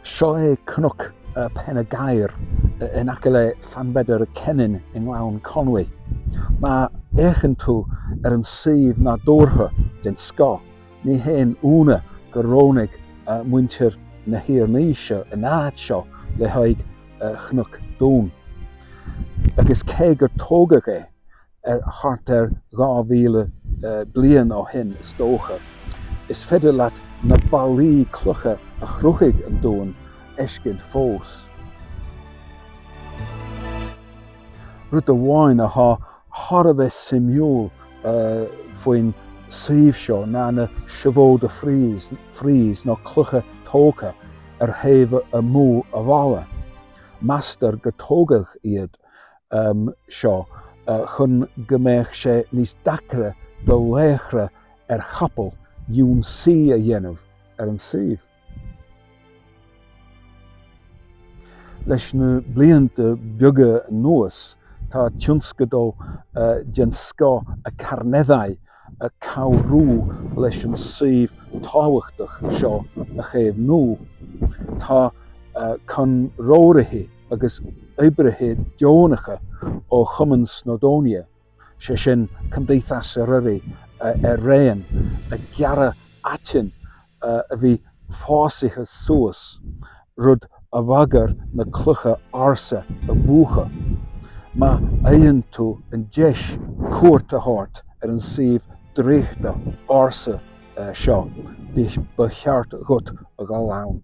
Seo é cnwc Pen y Gaer yn eile llanbedr y cennin yng nglawn Conwy. Mae eachantw yn sydd na dwrha den sgo, ni hen una gyronig mwyntir na dheineas yn aad sio le haig chnwc dŵn. Agus ceg tógach hart 2000 blian o hyn stocha. Is fedder laat na balí clocha a chruchig yn dŵn esgyd ffos. Rwyd y wain a harabes simiol fwy'n syf sio na na siafod y ffris na clocha tóca hef y mw a fala. Master gytogach iad sio chun gymech se nis dacra dy lechra chapel yw'n si a yenaf yn syf. Leis na blianta beaga nuas, tá tionscadó den sco a carneddau a cawrú leis an syf táhachtach seo a chéad nú. Tá chun róirithe agus oibrithe deonacha ó chumann Snowdonia, sé sin cymdeithas riri réan a gearra atin a bhí fásaithe suas rud a bhagar na clucha arsa a bhuacha. Má éan tú an deis cuairt a hart an syf dréachta arsa seo, bhí ba cheart gut a gá lán.